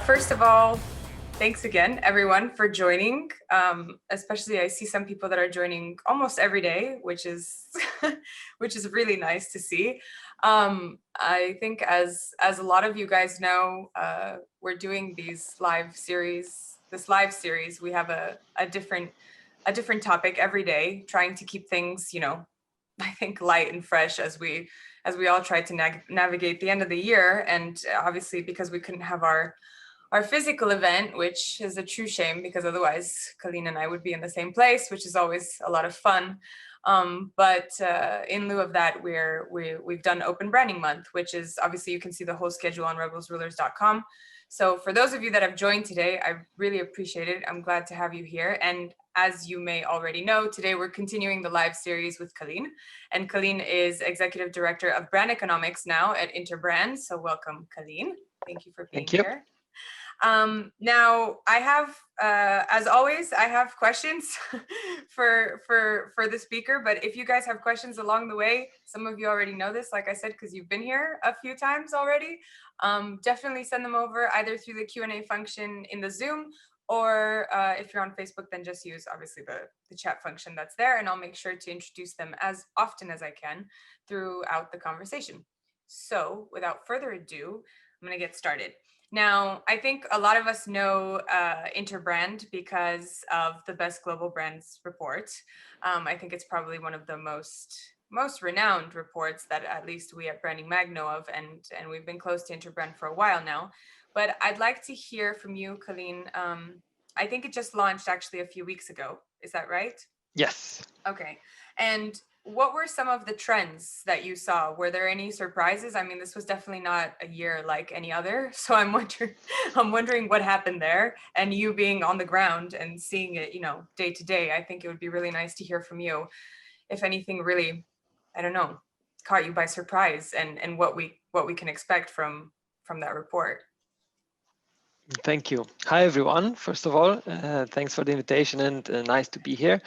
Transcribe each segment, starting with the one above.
First of all, thanks again, everyone, for joining. Especially, I see some people that are joining almost every day, which is which is really nice to see. I think, as a lot of you guys know, we're doing these live series. This live series, we have a different topic every day, trying to keep things, I think, light and fresh as we all try to navigate the end of the year. And obviously, because we couldn't have our physical event, which is a true shame, because otherwise Calin and I would be in the same place, which is always a lot of fun. But in lieu of that, we've done Open Branding Month, which is, obviously you can see the whole schedule on rebelsrulers.com. So for those of you that have joined today, I really appreciate it. I'm glad to have you here. And as you may already know, today we're continuing the live series with Calin. And Calin is Executive Director of Brand Economics now at Interbrand. So welcome, Calin. Thank you for being here. Now I have, as always, I have questions for the speaker, but if you guys have questions along the way, some of you already know this, like I said, because you've been here a few times already, definitely send them over either through the Q&A function in the Zoom, or if you're on Facebook, then just use obviously the chat function that's there, and I'll make sure to introduce them as often as I can throughout the conversation. So without further ado, I'm going to get started. Now, I think a lot of us know Interbrand because of the Best Global Brands report. I think it's probably one of the most renowned reports that at least we at Branding Mag know of, and we've been close to Interbrand for a while now. But I'd like to hear from you, Calin. I think it just launched actually a few weeks ago. Is that right? Yes. Okay. And what were some of the trends that you saw? Were there any surprises? I mean, this was definitely not a year like any other. So I'm wondering what happened there, and you being on the ground and seeing it, day to day. I think it would be really nice to hear from you if anything really, I don't know, caught you by surprise, and what we can expect from that report. Thank you. Hi, everyone. First of all, thanks for the invitation, and nice to be here.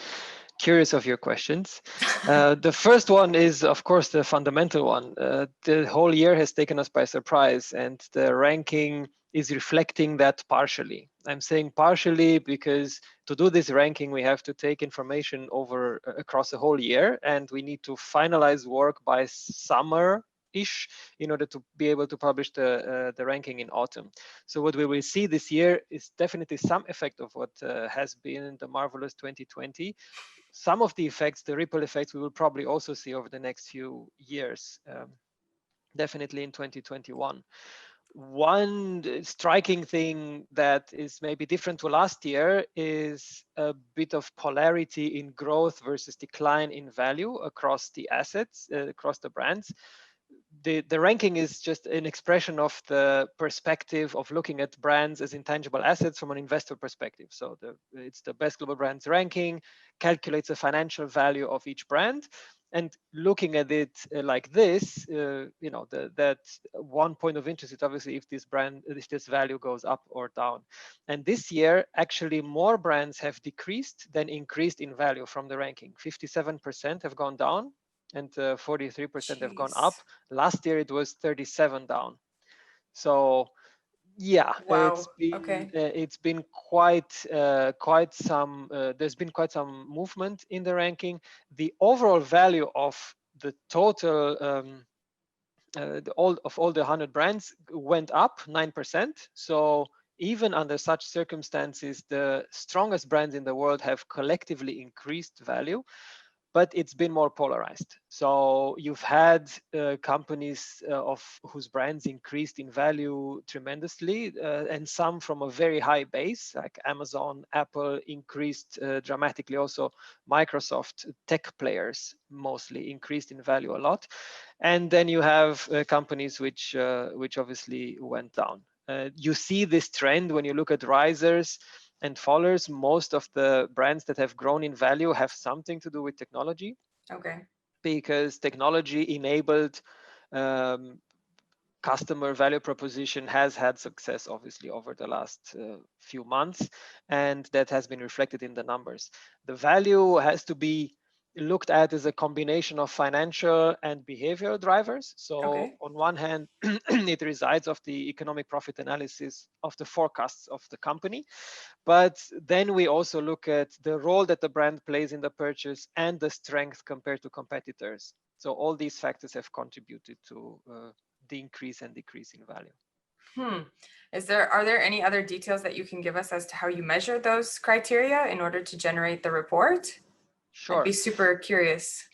Curious of your questions. The first one is, of course, the fundamental one. The whole year has taken us by surprise, and the ranking is reflecting that partially. I'm saying partially because to do this ranking, we have to take information over across the whole year, and we need to finalize work by summer-ish in order to be able to publish the ranking in autumn. So what we will see this year is definitely some effect of what has been the marvelous 2020. Some of the effects, the ripple effects, we will probably also see over the next few years, definitely in 2021. One striking thing that is maybe different to last year is a bit of polarity in growth versus decline in value across the assets, across the brands. The ranking is just an expression of the perspective of looking at brands as intangible assets from an investor perspective. So it's the Best Global Brands ranking, calculates the financial value of each brand. And looking at it like this, that one point of interest is obviously if this value goes up or down. And this year, actually, more brands have decreased than increased in value from the ranking. 57% have gone down, and 43% have gone up. Last year it was 37 down. So yeah, wow. It's been quite some. There's been quite some movement in the ranking. The overall value of the total all the 100 brands went up 9%. So even under such circumstances, the strongest brands in the world have collectively increased value. But it's been more polarized. So you've had companies of whose brands increased in value tremendously, and some from a very high base, like Amazon, Apple increased dramatically. Also, Microsoft, tech players mostly increased in value a lot. And then you have companies which obviously went down. You see this trend when you look at risers and fallers. Most of the brands that have grown in value have something to do with technology. Okay. Because technology enabled customer value proposition has had success, obviously, over the last few months, and that has been reflected in the numbers. The value has to be looked at is a combination of financial and behavioral drivers. So Okay. on one hand, it resides of the economic profit analysis of the forecasts of the company. But then we also look at the role that the brand plays in the purchase and the strength compared to competitors. So all these factors have contributed to the increase and decrease in value. Are there any other details that you can give us as to how you measure those criteria in order to generate the report? I'd be Sure. super curious.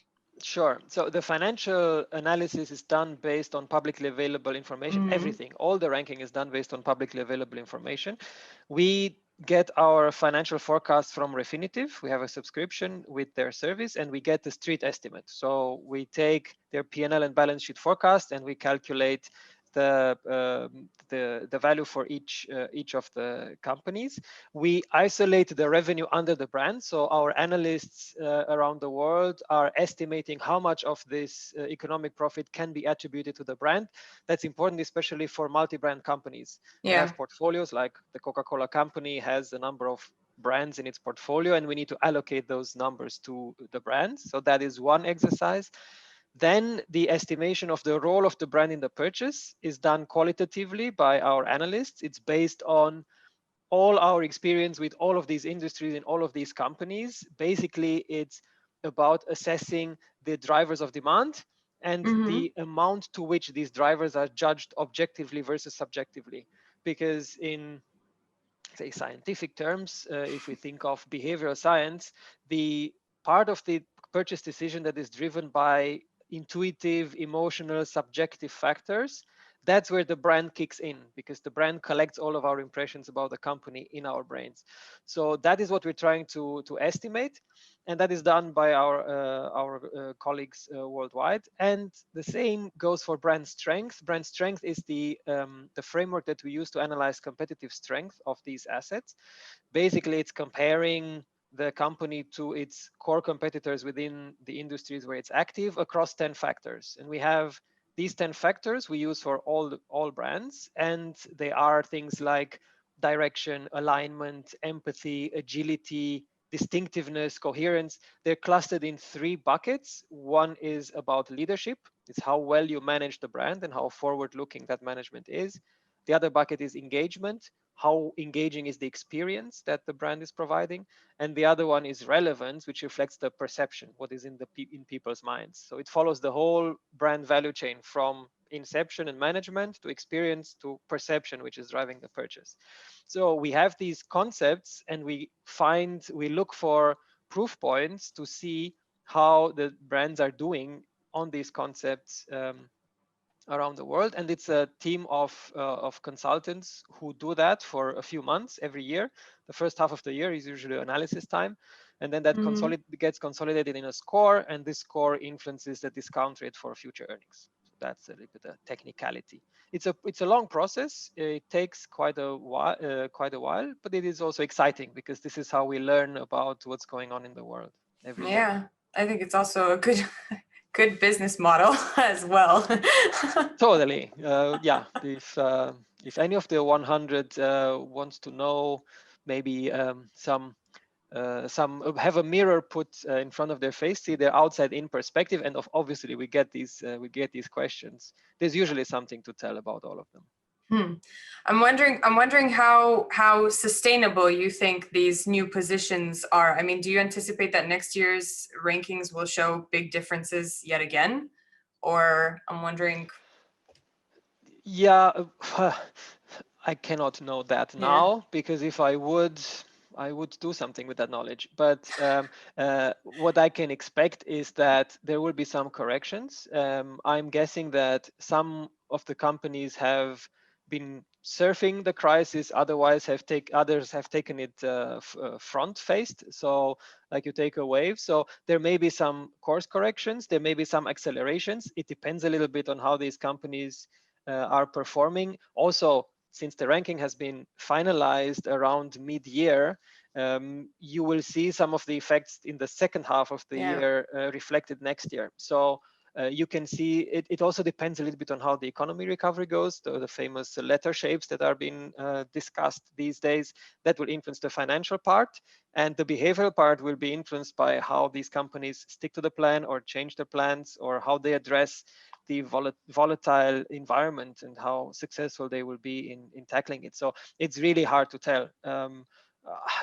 Sure. So the financial analysis is done based on publicly available information. Everything, all the ranking is done based on publicly available information. We get our financial forecast from Refinitiv. We have a subscription with their service, and we get the street estimate. So we take their P&L and balance sheet forecast, and we calculate the value for each of the companies. We isolate the revenue under the brand. So our analysts around the world are estimating how much of this economic profit can be attributed to the brand. That's important, especially for multi-brand companies. They have portfolios, like the Coca-Cola company has a number of brands in its portfolio, and we need to allocate those numbers to the brands. So that is one exercise. Then the estimation of the role of the brand in the purchase is done qualitatively by our analysts. It's based on all our experience with all of these industries and all of these companies. Basically, it's about assessing the drivers of demand and the amount to which these drivers are judged objectively versus subjectively. Because in, say, scientific terms, if we think of behavioral science, the part of the purchase decision that is driven by intuitive, emotional, subjective factors, that's where the brand kicks in, because the brand collects all of our impressions about the company in our brains. So that is what we're trying to estimate, and that is done by our colleagues worldwide. And the same goes for brand strength. Brand strength is the framework that we use to analyze competitive strength of these assets. Basically, it's comparing the company to its core competitors within the industries where it's active across 10 factors. And we have these 10 factors we use for all brands, and they are things like direction, alignment, empathy, agility, distinctiveness, coherence. They're clustered in 3 buckets. One is about leadership. It's how well you manage the brand and how forward-looking that management is. The other bucket is engagement. How engaging is the experience that the brand is providing? And the other one is relevance, which reflects the perception, what is in people's minds. So it follows the whole brand value chain, from inception and management to experience to perception, which is driving the purchase. So we have these concepts, and we look for proof points to see how the brands are doing on these concepts around the world. And it's a team of consultants who do that for a few months every year. The first half of the year is usually analysis time, and then that gets consolidated in a score, and this score influences the discount rate for future earnings. So that's a little bit of technicality. It's a long process. It takes quite a while, but it is also exciting, because this is how we learn about what's going on in the world every day. I think it's also a good business model as well. Totally. Yeah. If any of the 100 wants to know, maybe some have a mirror put in front of their face, see their outside-in perspective, and obviously we get these questions. There's usually something to tell about all of them. I'm wondering how sustainable you think these new positions are. I mean, do you anticipate that next year's rankings will show big differences yet again? Or I'm wondering. Yeah, I cannot know that now, because if I would do something with that knowledge. But what I can expect is that there will be some corrections. I'm guessing that some of the companies have been surfing the crisis, others have taken it front-faced. So like you take a wave. So there may be some course corrections, there may be some accelerations. It depends a little bit on how these companies are performing. Also, since the ranking has been finalized around mid-year, you will see some of the effects in the second half of the year reflected next year. So you can see it also depends a little bit on how the economy recovery goes. The famous letter shapes that are being discussed these days, that will influence the financial part, and the behavioral part will be influenced by how these companies stick to the plan or change their plans, or how they address the volatile environment and how successful they will be in tackling it. So it's really hard to tell.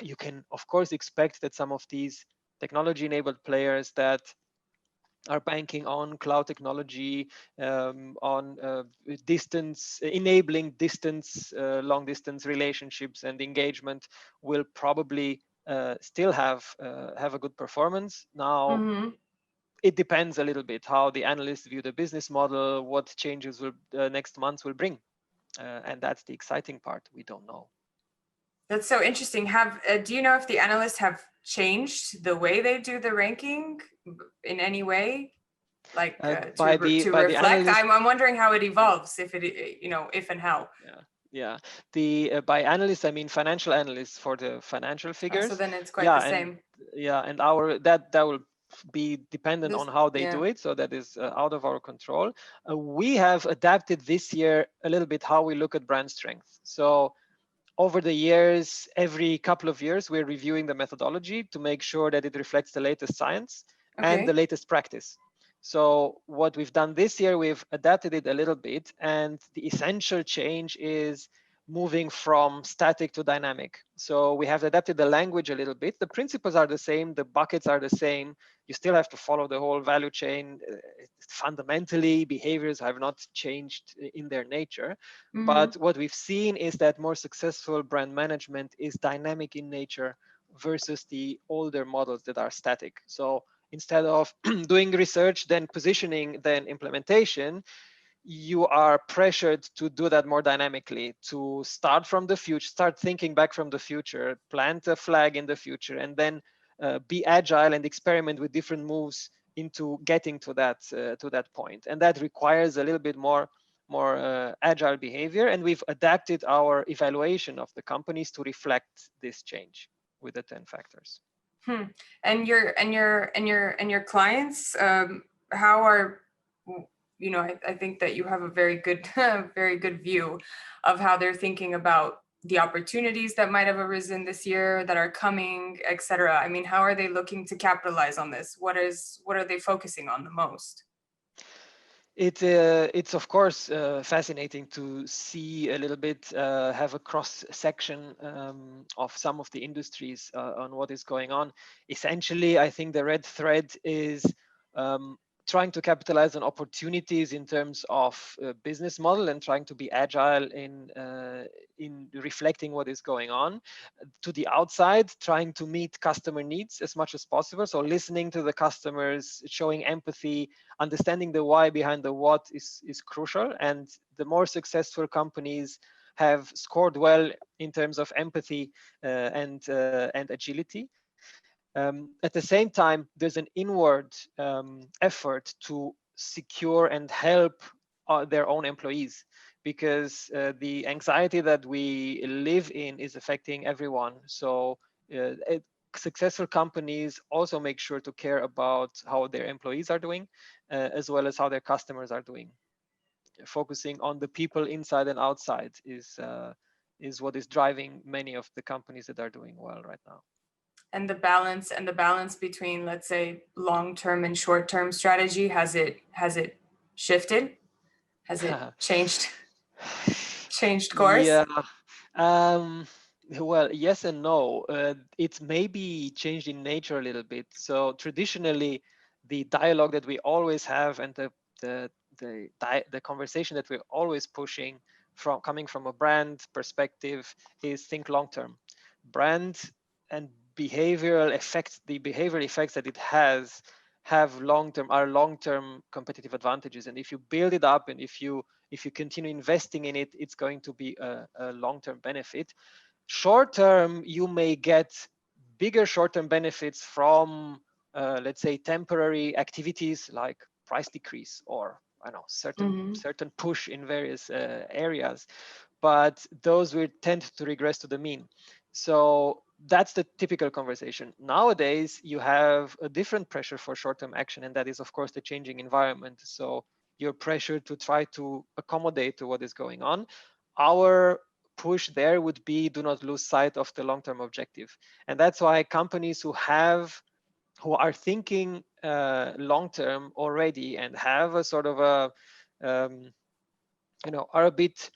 You can of course expect that some of these technology enabled players that are banking on cloud technology, on enabling long distance relationships and engagement, will probably still have a good performance. Now, Mm-hmm. it depends a little bit how the analysts view the business model, what changes will next months will bring, and that's the exciting part. We don't know. That's so interesting. Do you know if the analysts have changed the way they do the ranking in any way, like By to the reflect? analyst, I'm wondering how it evolves, if it, if and how. yeah. The by analysts, I mean financial analysts for the financial figures. So then it's quite the same. And our that will be dependent on how they yeah. do it. So that is out of our control. We have adapted this year a little bit how we look at brand strength. So over the years, every couple of years, we're reviewing the methodology to make sure that it reflects the latest science and the latest practice. So what we've done this year, we've adapted it a little bit, and the essential change is moving from static to dynamic. So we have adapted the language a little bit. The principles are the same, the buckets are the same. You still have to follow the whole value chain. Fundamentally, behaviors have not changed in their nature. Mm-hmm. But what we've seen is that more successful brand management is dynamic in nature versus the older models that are static. So instead of doing research, then positioning, then implementation, you are pressured to do that more dynamically, to start from the future, start thinking back from the future, plant a flag in the future, and then be agile and experiment with different moves into getting to that point. And that requires a little bit more agile behavior. And we've adapted our evaluation of the companies to reflect this change with the 10 factors. And your clients, how are, I think that you have a very good very good view of how they're thinking about the opportunities that might have arisen this year, that are coming, etc. I mean, how are they looking to capitalize on this? What are they focusing on the most? It's of course fascinating to see a little bit, have a cross section of some of the industries on what is going on. Essentially, I think the red thread is trying to capitalize on opportunities in terms of business model and trying to be agile in reflecting what is going on. To the outside, trying to meet customer needs as much as possible. So listening to the customers, showing empathy, understanding the why behind the what is crucial. And the more successful companies have scored well in terms of empathy and agility. At the same time, there's an inward effort to secure and help their own employees, because the anxiety that we live in is affecting everyone. So successful companies also make sure to care about how their employees are doing, as well as how their customers are doing. Focusing on the people inside and outside is what is driving many of the companies that are doing well right now. And the balance between, let's say, long-term and short-term strategy, has it shifted? Has it changed course? Yeah. Well, yes and no. It's maybe changed in nature a little bit. So traditionally, the dialogue that we always have and the conversation that we're always pushing from coming from a brand perspective is think long term. Brand and behavioral effects, the behavioral effects that it has have long-term competitive advantages. And if you build it up and if you continue investing in it, it's going to be a long-term benefit. Short-term, you may get bigger short-term benefits from, let's say, temporary activities like price decrease or I don't know certain push in various areas. but those will tend to regress to the mean. So that's the typical conversation. Nowadays, you have a different pressure for short-term action, and that is, of course, the changing environment. So you're pressured to try to accommodate to what is going on. Our push there would be, do not lose sight of the long-term objective. And that's why companies who are thinking long-term already and have a sort of a, are a bit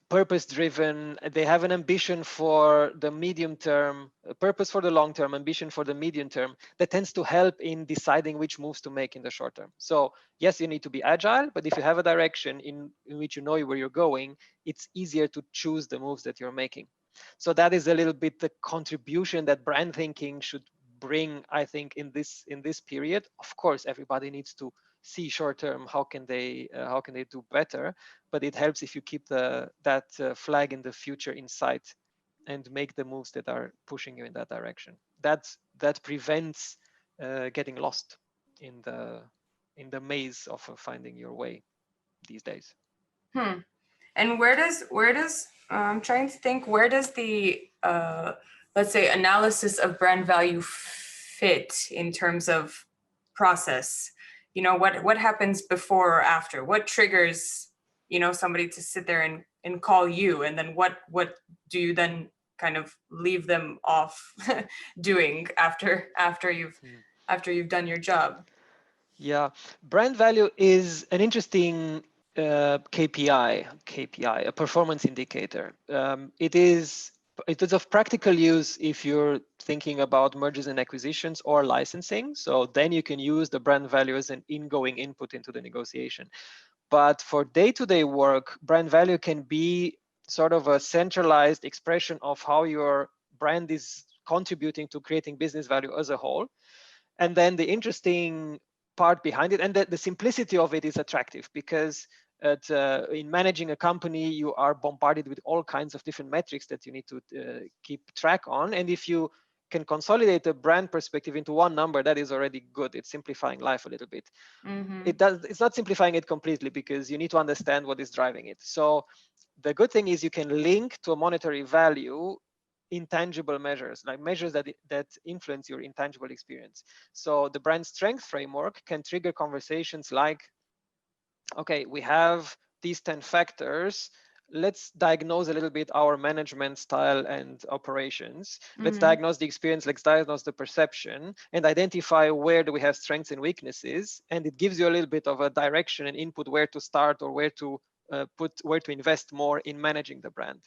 purpose-driven, they have an ambition for the medium term, a purpose for the long term, ambition for the medium term, that tends to help in deciding which moves to make in the short term. So yes, you need to be agile, but if you have a direction in which you know where you're going, it's easier to choose the moves that you're making. So that is a little bit the contribution that brand thinking should bring, I think, in this period. Of course, everybody needs to see short term how can they do better, but it helps if you keep that flag in the future in sight and make the moves that are pushing you in that direction. That prevents getting lost in the maze of finding your way these days. And where does I'm trying to think, where does the let's say analysis of brand value fit in terms of process? What happens before or after? What triggers somebody to sit there and call you, and then what do you then kind of leave them off doing after you've done your job? Yeah, brand value is an interesting KPI, a performance indicator. It is of practical use if you're thinking about mergers and acquisitions or licensing. So then you can use the brand value as an ingoing input into the negotiation. But for day-to-day work, brand value can be sort of a centralized expression of how your brand is contributing to creating business value as a whole. And then the interesting part behind it, and the simplicity of it is attractive, because in managing a company, you are bombarded with all kinds of different metrics that you need to keep track on. And if you can consolidate the brand perspective into one number, that is already good. It's simplifying life a little bit. It's not simplifying it completely, because you need to understand what is driving it. So the good thing is you can link to a monetary value intangible measures, like measures that influence your intangible experience. So the brand strength framework can trigger conversations like, okay, we have these 10 factors. Let's diagnose a little bit our management style and operations. Let's diagnose the experience, let's diagnose the perception, and identify where do we have strengths and weaknesses. And it gives you a little bit of a direction and input where to start, or where to invest more in managing the brand.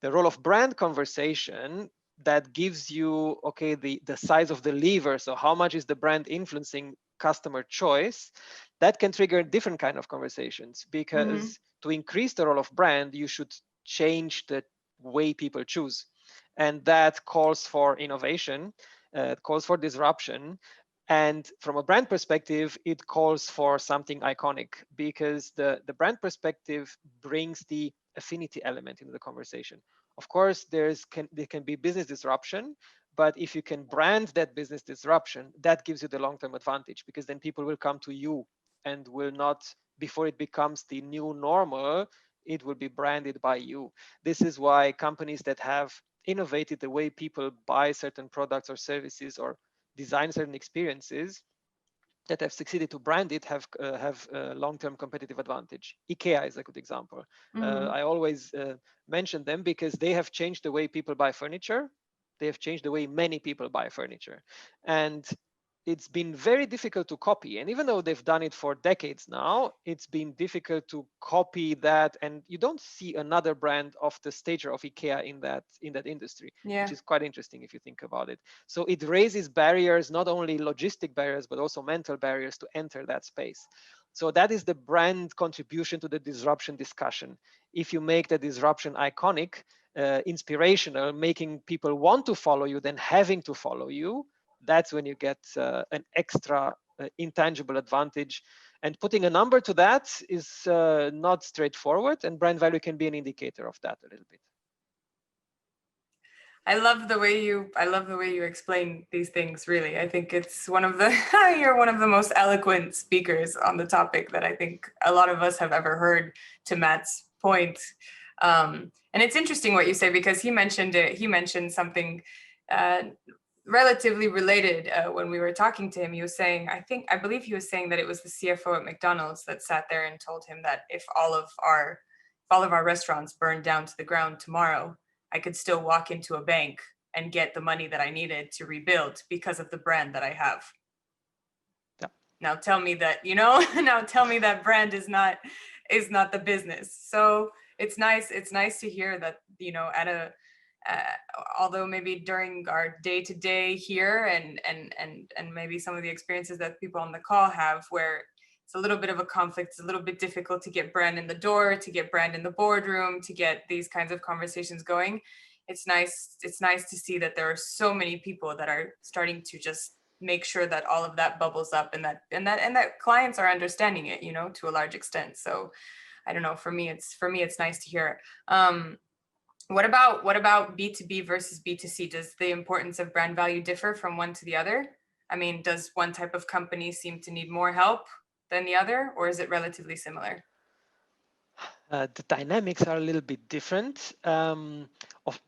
The role of brand conversation, that gives you, okay, the size of the lever. So how much is the brand influencing customer choice? That can trigger different kind of conversations, because to increase the role of brand, you should change the way people choose. And that calls for innovation, calls for disruption. And from a brand perspective, it calls for something iconic, because the brand perspective brings the affinity element into the conversation. Of course, there can be business disruption, but if you can brand that business disruption, that gives you the long-term advantage, because then people will come to you and will not, before it becomes the new normal, it will be branded by you. This is why companies that have innovated the way people buy certain products or services, or design certain experiences, that have succeeded to brand it, have long-term competitive advantage. Ikea is a good example. I always mention them because they have changed the way people buy furniture. They have changed the way many people buy furniture. And it's been very difficult to copy. And even though they've done it for decades now, it's been difficult to copy that. And you don't see another brand of the stature of Ikea in that industry, which is quite interesting if you think about it. So it raises barriers, not only logistic barriers, but also mental barriers to enter that space. So that is the brand contribution to the disruption discussion. If you make the disruption iconic, inspirational, making people want to follow you, then having to follow you, that's when you get an extra intangible advantage. And putting a number to that is not straightforward, and brand value can be an indicator of that a little bit. I love the way you explain these things, really. I think it's you're one of the most eloquent speakers on the topic that I think a lot of us have ever heard, to Matt's point. And it's interesting what you say, because he mentioned it. He mentioned something relatively related when we were talking to him. He was saying, I believe he was saying that it was the CFO at McDonald's that sat there and told him that if all of our restaurants burned down to the ground tomorrow, I could still walk into a bank and get the money that I needed to rebuild because of the brand that I have. Yeah. Now tell me that, now tell me that brand is not the business. So it's nice to hear that, at a although maybe during our day-to-day here and maybe some of the experiences that people on the call have, where it's a little bit of a conflict, it's a little bit difficult to get brand in the door, to get brand in the boardroom, to get these kinds of conversations going. It's nice to see that there are so many people that are starting to just make sure that all of that bubbles up, and that clients are understanding it, to a large extent. So I don't know, for me it's nice to hear. What about B2B versus B2C? Does the importance of brand value differ from one to the other? I mean, does one type of company seem to need more help than the other, or is it relatively similar? The dynamics are a little bit different.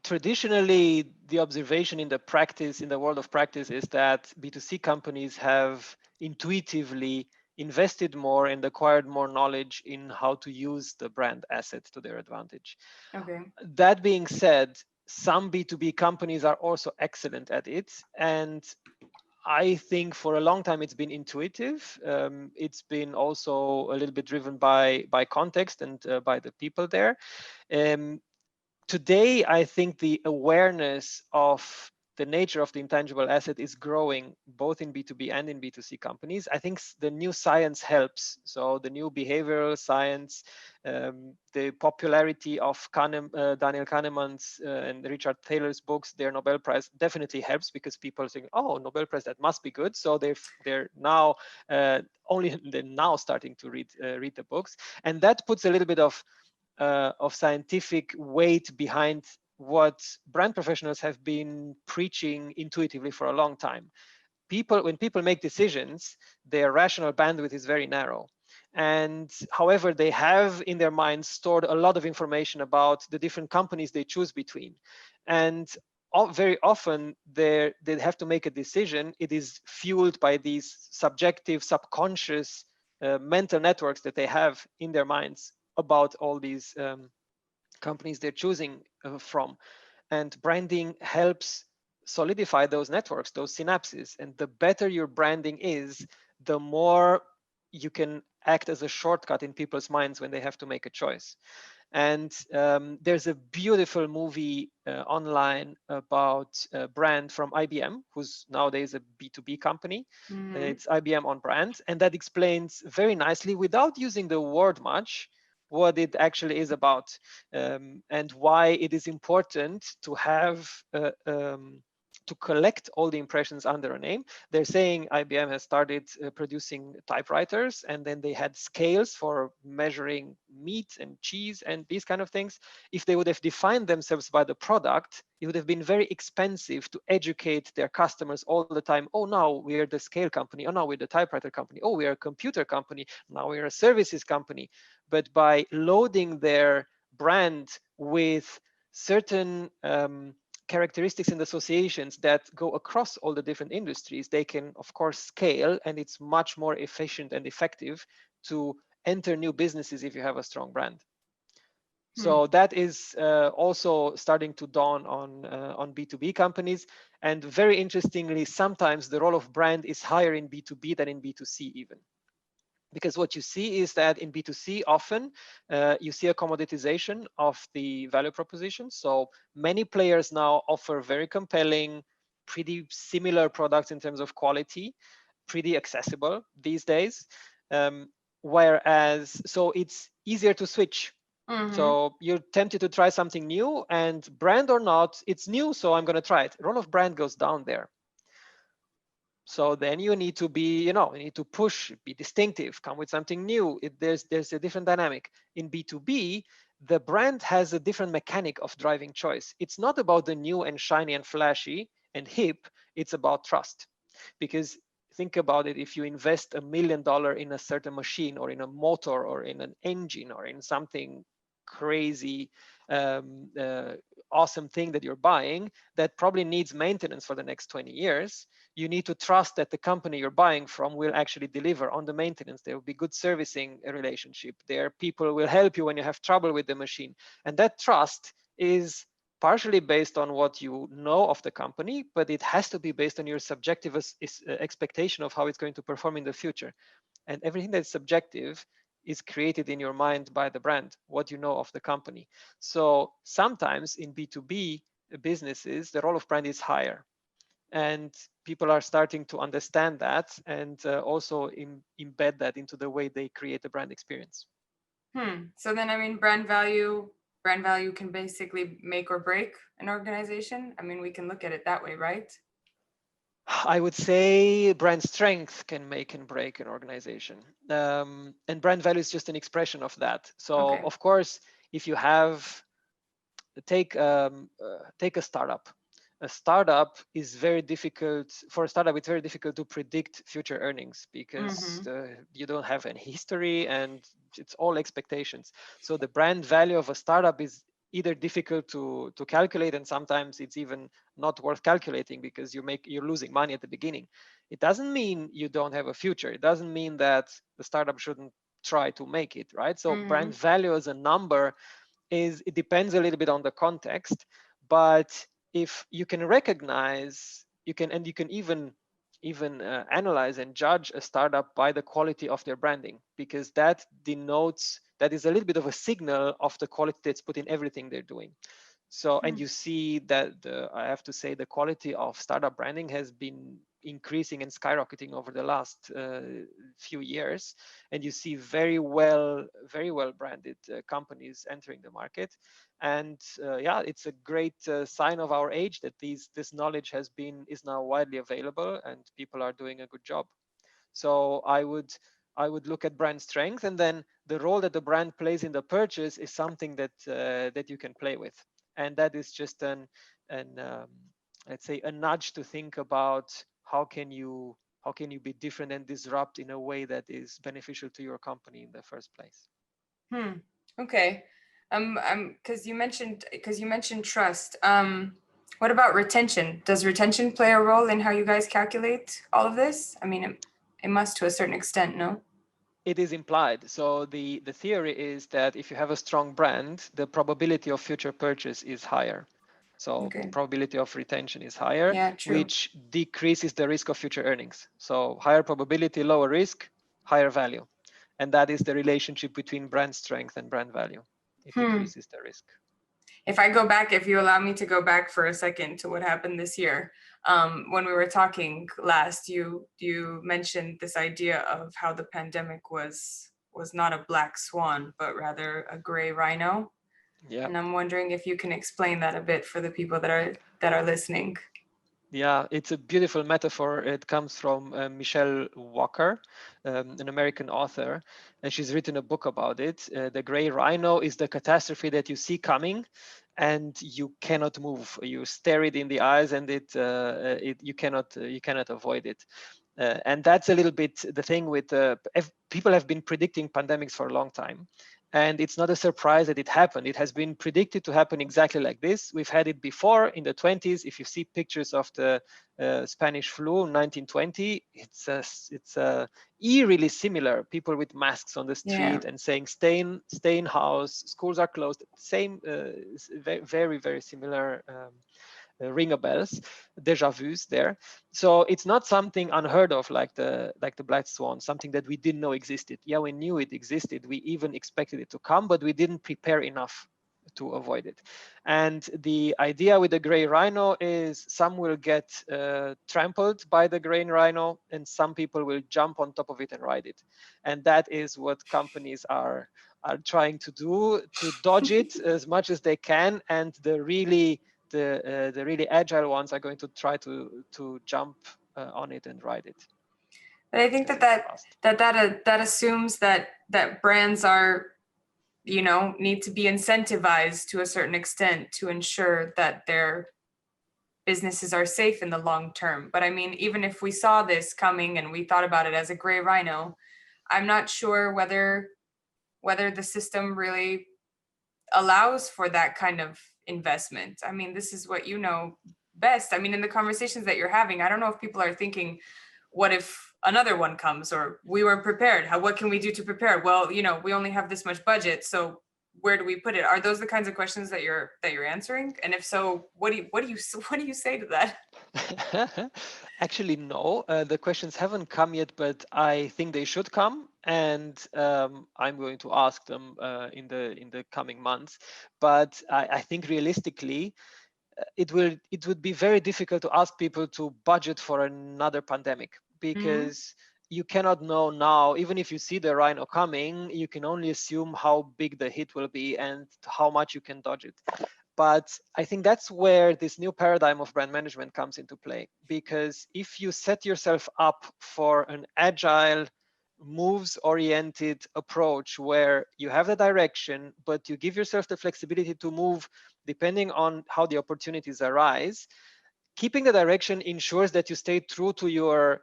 Traditionally, the observation in the world of practice, is that B2C companies have intuitively invested more and acquired more knowledge in how to use the brand asset to their advantage. Okay. That being said, some B2B companies are also excellent at it. And I think for a long time it's been intuitive. It's been also a little bit driven by context and by the people there. Today, I think the awareness of the nature of the intangible asset is growing both in B2B and in B2C companies. I think the new science helps. So the new behavioral science, the popularity of Daniel Kahneman's and Richard Taylor's books, their Nobel Prize, definitely helps, because people think, oh, Nobel Prize, that must be good. So they're now starting to read the books, and that puts a little bit of scientific weight behind what brand professionals have been preaching intuitively for a long time. When people make decisions, their rational bandwidth is very narrow. And however, they have in their minds stored a lot of information about the different companies they choose between. And very often they have to make a decision. It is fueled by these subjective, subconscious mental networks that they have in their minds about all these companies they're choosing from. And branding helps solidify those networks, those synapses. And the better your branding is, the more you can act as a shortcut in people's minds when they have to make a choice. And there's a beautiful movie online about a brand from IBM, who's nowadays a B2B company. Mm-hmm. It's IBM on Brand. And that explains very nicely, without using the word much, what it actually is about, and why it is important to have to collect all the impressions under a name. They're saying IBM has started producing typewriters, and then they had scales for measuring meat and cheese and these kind of things. If they would have defined themselves by the product, it would have been very expensive to educate their customers all the time. Oh, now we're the scale company. Oh, now we're the typewriter company. Oh, we're a computer company. Now we're a services company. But by loading their brand with certain characteristics and associations that go across all the different industries, they can, of course, scale, and it's much more efficient and effective to enter new businesses if you have a strong brand. So that is also starting to dawn on B2B companies. And very interestingly, sometimes the role of brand is higher in B2B than in B2C even. Because what you see is that in B2C, often you see a commoditization of the value proposition. So many players now offer very compelling, pretty similar products in terms of quality, pretty accessible these days. So it's easier to switch. Mm-hmm. So you're tempted to try something new, and brand or not, it's new, so I'm going to try it. The role of brand goes down there. So then you need to be, you need to push, be distinctive, come with something new. There's a different dynamic. In B2B, the brand has a different mechanic of driving choice. It's not about the new and shiny and flashy and hip. It's about trust. Because think about it, if you invest $1 million in a certain machine or in a motor or in an engine or in something crazy awesome thing that you're buying that probably needs maintenance for the next 20 years, you need to trust that the company you're buying from will actually deliver on the maintenance. There will be good servicing relationship. There, people will help you when you have trouble with the machine. And that trust is partially based on what you know of the company, but it has to be based on your subjective expectation of how it's going to perform in the future. And everything that's subjective is created in your mind by the brand, what you know of the company. So sometimes in B2B businesses, the role of brand is higher. And people are starting to understand that and also embed that into the way they create the brand experience. So then, I mean, brand value can basically make or break an organization. I mean, we can look at it that way, right? I would say brand strength can make and break an organization. And brand value is just an expression of that. So Okay. of course, if you have, take a startup. A startup is very difficult for a startup. It's very difficult to predict future earnings because you don't have any history and it's all expectations. So the brand value of a startup is either difficult to calculate, and sometimes it's even not worth calculating because you're losing money at the beginning. It doesn't mean you don't have a future. It doesn't mean that the startup shouldn't try to make it, right? So brand value as a number it depends a little bit on the context, but if you can recognize, you can even analyze and judge a startup by the quality of their branding, because that is a little bit of a signal of the quality that's put in everything they're doing. So, and you see that I have to say the quality of startup branding has been increasing and skyrocketing over the last few years, and you see very well branded companies entering the market. And yeah, it's a great sign of our age that this knowledge is now widely available and people are doing a good job. So I would look at brand strength, and then the role that the brand plays in the purchase is something that you can play with, and that is just an let's say a nudge to think about how can you be different and disrupt in a way that is beneficial to your company in the first place. Okay. Because you mentioned trust. What about retention? Does retention play a role in how you guys calculate all of this? I mean, it must to a certain extent, no? It is implied. So the theory is that if you have a strong brand, the probability of future purchase is higher. So the probability of retention is higher, Yeah, true. which decreases the risk of future earnings. So higher probability, lower risk, higher value. And that is the relationship between brand strength and brand value. It decreases the risk. If you allow me to go back for a second to what happened this year, when we were talking last, you mentioned this idea of how the pandemic was not a black swan, but rather a gray rhino. Yeah. And I'm wondering if you can explain that a bit for the people that are listening. Yeah, it's a beautiful metaphor. It comes from Michelle Walker, an American author, and she's written a book about it. The Gray Rhino is the catastrophe that you see coming, and you cannot move. You stare it in the eyes, and you cannot avoid it. And that's a little bit the thing with people have been predicting pandemics for a long time. And it's not a surprise that it happened. It has been predicted to happen exactly like this. We've had it before in the 20s. If you see pictures of the Spanish flu in 1920, it's eerily similar. People with masks on the street and saying stay in house. Schools are closed. Same, very, very similar. Ring a bells, deja vus there. So it's not something unheard of like the black swan, something that we didn't know existed. Yeah, we knew it existed. We even expected it to come, but we didn't prepare enough to avoid it. And the idea with the gray rhino is some will get trampled by the gray rhino and some people will jump on top of it and ride it. And that is what companies are trying to do, to dodge it as much as they can. And the really agile ones are going to try to jump on it and ride it. But I think that assumes that brands are, need to be incentivized to a certain extent to ensure that their businesses are safe in the long term. But I mean, even if we saw this coming and we thought about it as a gray rhino, I'm not sure whether the system really allows for that kind of investment? I mean, this is what you know best. I mean, in the conversations that you're having, I don't know if people are thinking, what if another one comes, or we weren't prepared? What can we do to prepare? Well, you know, we only have this much budget, so where do we put it? Are those the kinds of questions that you're answering? And if so, what do you say to that? Actually, no. The questions haven't come yet, but I think they should come, and I'm going to ask them in the coming months. But I think realistically, it would be very difficult to ask people to budget for another pandemic, because you cannot know now. Even if you see the rhino coming, you can only assume how big the hit will be and how much you can dodge it. But I think that's where this new paradigm of brand management comes into play, because if you set yourself up for an agile, moves oriented approach where you have the direction, but you give yourself the flexibility to move depending on how the opportunities arise, keeping the direction ensures that you stay true to your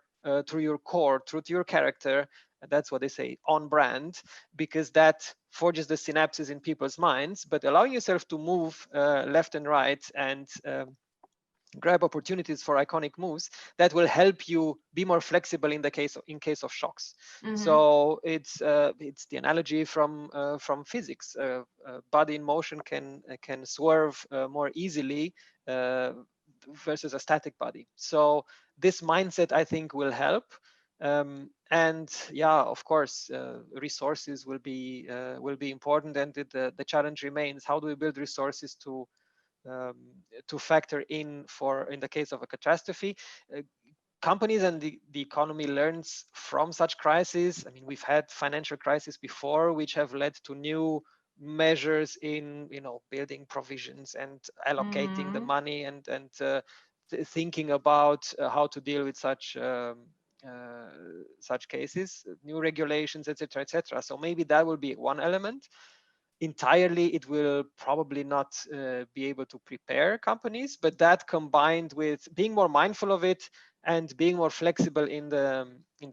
core, true to your character. And that's what they say, on brand, because that forges the synapses in people's minds. But allowing yourself to move left and right and grab opportunities for iconic moves, that will help you be more flexible in case of shocks. So it's the analogy from physics. Body in motion can swerve more easily versus a static body. So this mindset, I think, will help. And yeah, of course, resources will be important, and the challenge remains: how do we build resources to factor in the case of a catastrophe? Companies and the economy learns from such crises. I mean, we've had financial crises before, which have led to new measures in, building provisions and allocating the money and thinking about how to deal with such cases, new regulations, etc., etc. So maybe that will be one element. Entirely, it will probably not be able to prepare companies, but that combined with being more mindful of it and being more flexible in the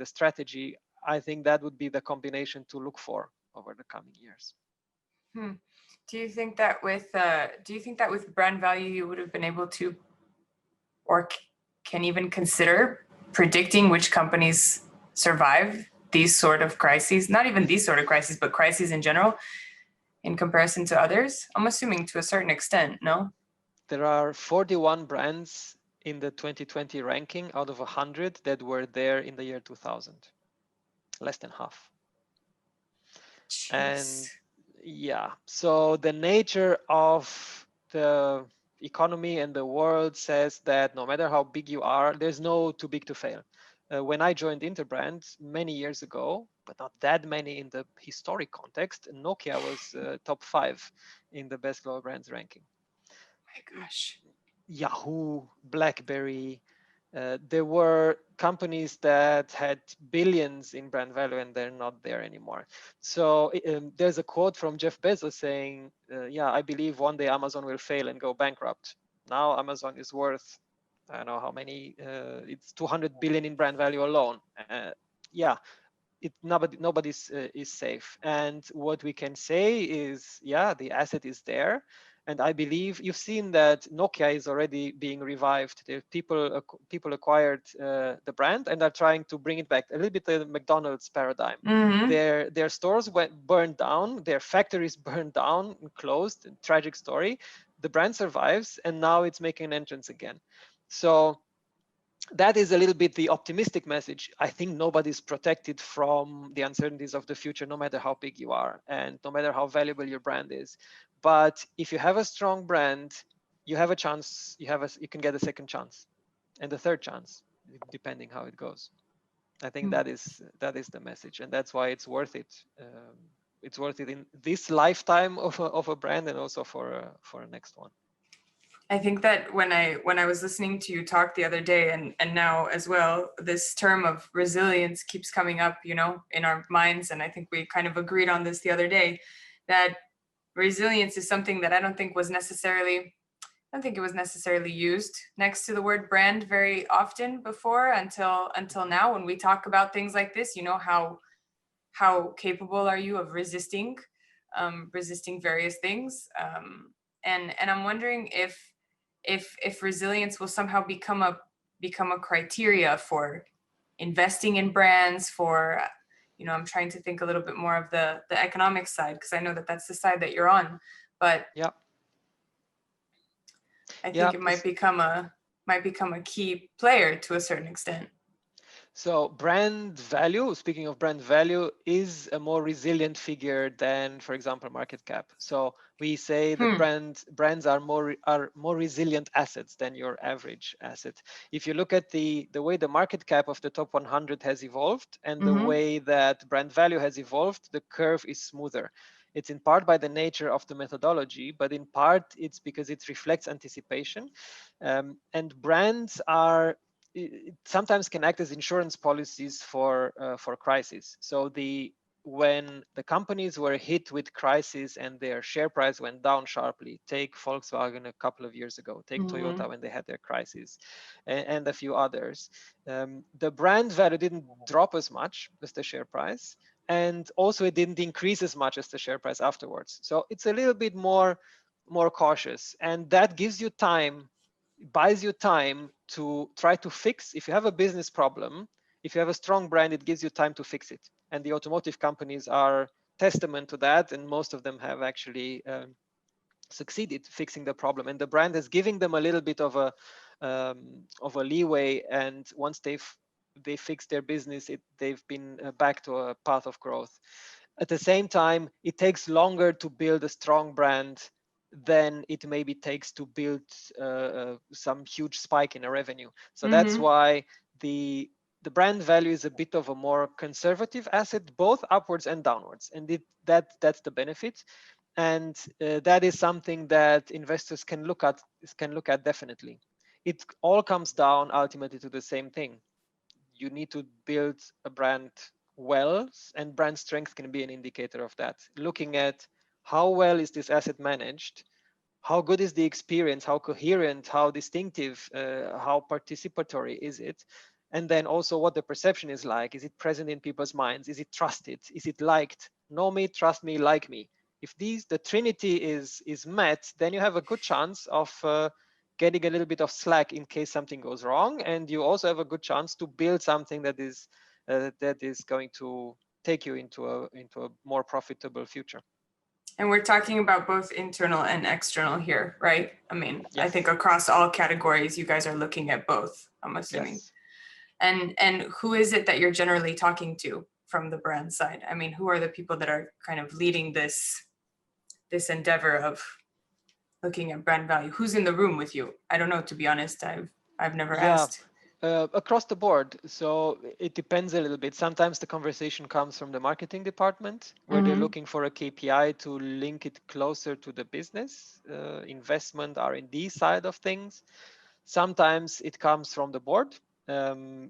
strategy, I think that would be the combination to look for over the coming years. Do you think that with brand value you would have been able to, or can even consider predicting which companies survive these sort of crises? Not even these sort of crises, but crises in general, in comparison to others? I'm assuming to a certain extent, no? There are 41 brands in the 2020 ranking out of 100 that were there in the year 2000. Less than half. Jeez. And yeah, so the nature of the economy and the world says that no matter how big you are, there's no too big to fail. When I joined Interbrand many years ago, but not that many in the historic context, Nokia was top 5 in the best global brands ranking. My gosh. Yahoo, BlackBerry, there were companies that had billions in brand value, and they're not there anymore. So there's a quote from Jeff Bezos saying, yeah, I believe one day Amazon will fail and go bankrupt. Now Amazon is worth, I don't know how many, it's 200 billion in brand value alone. Yeah, nobody's is safe. And what we can say is, yeah, the asset is there. And I believe you've seen that Nokia is already being revived. People acquired the brand and are trying to bring it back. A little bit the McDonald's paradigm. Their stores burned down, their factories burned down and closed. Tragic story. The brand survives, and now it's making an entrance again. So that is a little bit the optimistic message. I think nobody's protected from the uncertainties of the future, no matter how big you are and no matter how valuable your brand is. But if you have a strong brand, you have a chance. You can get a second chance and a third chance, depending how it goes. I think that is the message, and that's why it's worth it. It's worth it in this lifetime of a brand, and also for a next one. I think that when I was listening to you talk the other day, and now as well, this term of resilience keeps coming up, in our minds. And I think we kind of agreed on this the other day, that resilience is something that I don't think it was necessarily used next to the word brand very often before, until now. When we talk about things like this, how capable are you of resisting resisting various things. And I'm wondering if resilience will somehow become a criteria for investing in brands, for I'm trying to think a little bit more of the economic side, because I know that that's the side that you're on, but Yeah. I think Yeah. it might become a key player to a certain extent. So brand value, speaking of brand value, is a more resilient figure than, for example, market cap. So we say the brands are more resilient assets than your average asset. If you look at the way the market cap of the top 100 has evolved and the way that brand value has evolved, the curve is smoother. It's in part by the nature of the methodology, but in part it's because it reflects anticipation. And brands are it sometimes can act as insurance policies for crisis. So when the companies were hit with crisis and their share price went down sharply, take Volkswagen a couple of years ago, take Toyota when they had their crisis, and a few others, the brand value didn't drop as much as the share price, and also it didn't increase as much as the share price afterwards. So it's a little bit more cautious, and that gives you time, buys you time to try to fix. If you have a business problem, if you have a strong brand, it gives you time to fix it. And the automotive companies are testament to that, and most of them have actually succeeded fixing the problem. And the brand is giving them a little bit of a leeway. And once they fix their business, they've been back to a path of growth. At the same time, it takes longer to build a strong brand than it maybe takes to build some huge spike in a revenue. So that's why the brand value is a bit of a more conservative asset, both upwards and downwards, and that's the benefit. And that is something that investors can look at definitely. It all comes down ultimately to the same thing. You need to build a brand well, and brand strength can be an indicator of that. Looking at how well is this asset managed, how good is the experience, how coherent, how distinctive, how participatory is it, and then also what the perception is like. Is it present in people's minds? Is it trusted? Is it liked? Know me, trust me, like me. If the trinity is met, then you have a good chance of getting a little bit of slack in case something goes wrong, and you also have a good chance to build something that is going to take you into a more profitable future. And we're talking about both internal and external here, right? I mean, Yes. I think across all categories, you guys are looking at both, I'm assuming. Yes. And who is it that you're generally talking to from the brand side? I mean, who are the people that are kind of leading this endeavor of looking at brand value? Who's in the room with you? I don't know, to be honest. I've never asked. Across the board. So it depends a little bit. Sometimes the conversation comes from the marketing department, where they're looking for a KPI to link it closer to the business, investment, R&D side of things. Sometimes it comes from the board, or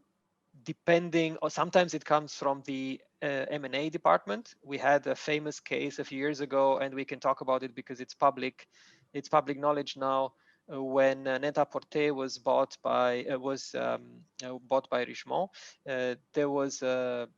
sometimes it comes from the M&A department. We had a famous case a few years ago, and we can talk about it because it's public knowledge now. When Net-a-Porter was bought by Richemont, there was a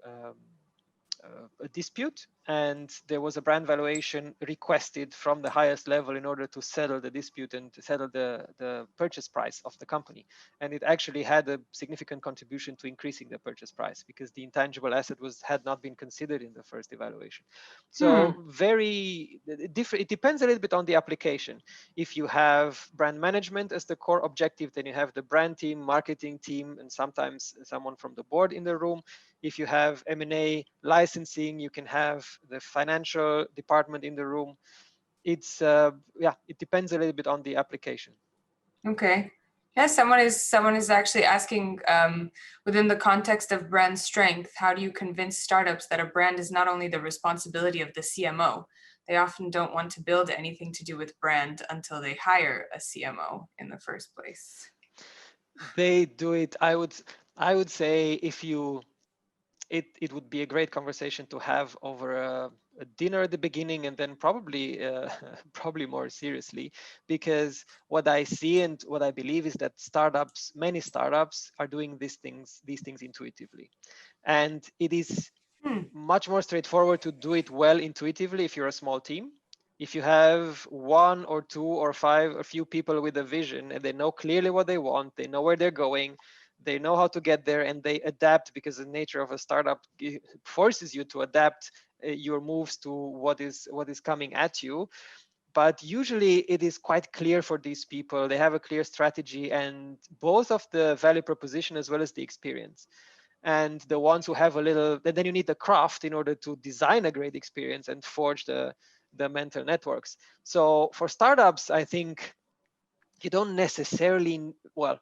dispute, and there was a brand valuation requested from the highest level in order to settle the dispute and to settle the purchase price of the company. And it actually had a significant contribution to increasing the purchase price, because the intangible asset had not been considered in the first evaluation. So very different. It depends a little bit on the application. If you have brand management as the core objective, then you have the brand team, marketing team, and sometimes someone from the board in the room. If you have M&A, licensing, you can have the financial department in the room. It's it depends a little bit on the application. Okay. Yeah, someone is actually asking, within the context of brand strength, how do you convince startups that a brand is not only the responsibility of the CMO? They often don't want to build anything to do with brand until they hire a CMO in the first place. They do it. I would say if you it would be a great conversation to have over a dinner at the beginning, and then probably probably more seriously, because what I see and what I believe is that many startups are doing these things intuitively, and it is much more straightforward to do it well intuitively if you're a small team. If you have one or two or five, a few people with a vision and they know clearly what they want, they know where they're going, they know how to get there, and they adapt, because the nature of a startup forces you to adapt your moves to what is coming at you. But usually it is quite clear for these people. They have a clear strategy, and both of the value proposition as well as the experience. And the ones who have a little, then you need the craft in order to design a great experience and forge the mental networks. So for startups, I think you don't necessarily, well,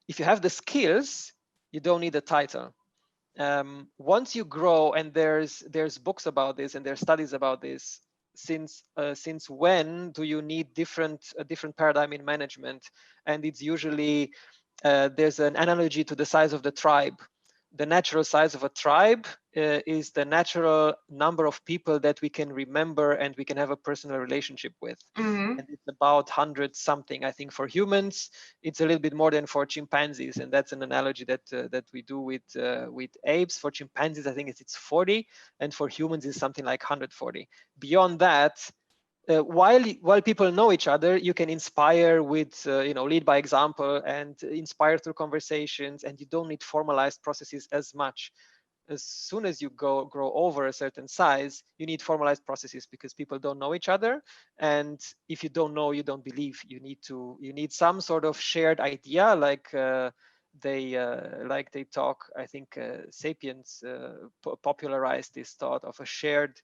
if you have the skills, you don't need a title. Once you grow, and there's books about this and there's studies about this, since when do you need a different paradigm in management? And it's usually there's an analogy to the size of the tribe. The natural size of a tribe is the natural number of people that we can remember and we can have a personal relationship with. Mm-hmm. And it's about 100 something. I think for humans, it's a little bit more than for chimpanzees, and that's an analogy that we do with apes. For chimpanzees, I think it's 40, and for humans, it's something like 140. Beyond that, while people know each other, you can inspire with lead by example and inspire through conversations, and you don't need formalized processes as much. As soon as you grow over a certain size, you need formalized processes, because people don't know each other, and if you don't know, you don't believe. You need some sort of shared idea, like they talk. I think Sapiens popularized this thought of a shared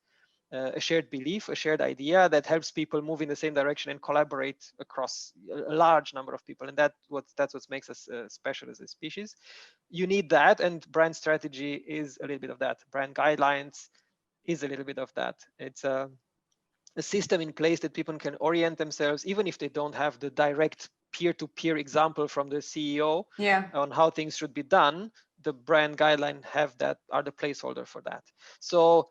belief, a shared idea that helps people move in the same direction and collaborate across a large number of people. And that's what makes us special as a species. You need that, and brand strategy is a little bit of that. Brand guidelines is a little bit of that. It's a system in place that people can orient themselves, even if they don't have the direct peer-to-peer example from the CEO on how things should be done. The brand guideline are the placeholder for that. So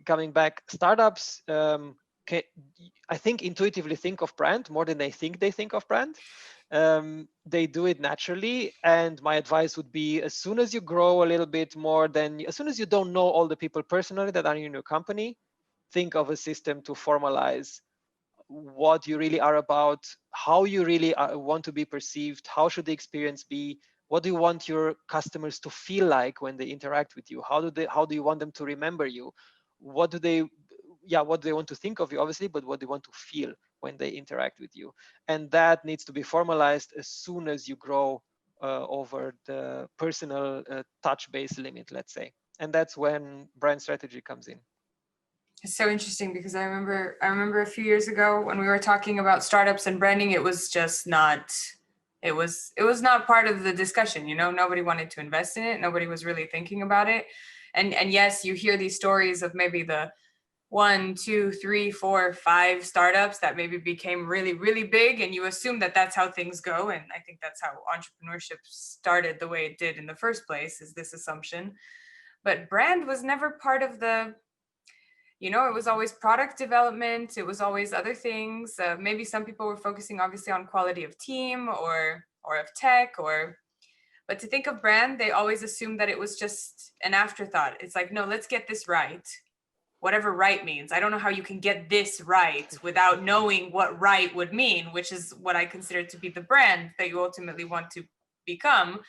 coming back, startups I think intuitively think of brand more than they think of brand. They do it naturally, and my advice would be, as soon as you grow a little bit more, as soon as you don't know all the people personally that are in your company, think of a system to formalize what you really are about, how you really want to be perceived, how should the experience be, what do you want your customers to feel like when they interact with you, how do you want them to remember you, what do they want to think of you, obviously, but what they want to feel when they interact with you. And that needs to be formalized as soon as you grow over the personal touch base limit, let's say. And that's when brand strategy comes in. It's so interesting, because I remember a few years ago when we were talking about startups and branding, it was just not, it was not part of the discussion. Nobody wanted to invest in it. Nobody was really thinking about it. And yes, you hear these stories of maybe the 1, 2, 3, 4, 5 startups that maybe became really, really big, and you assume that that's how things go. And I think that's how entrepreneurship started the way it did in the first place, is this assumption. But brand was never part of the, it was always product development. It was always other things. Maybe some people were focusing obviously on quality of team or of tech, but to think of brand, they always assumed that it was just an afterthought. It's like, no, let's get this right. Whatever right means. I don't know how you can get this right without knowing what right would mean, which is what I consider to be the brand that you ultimately want to become.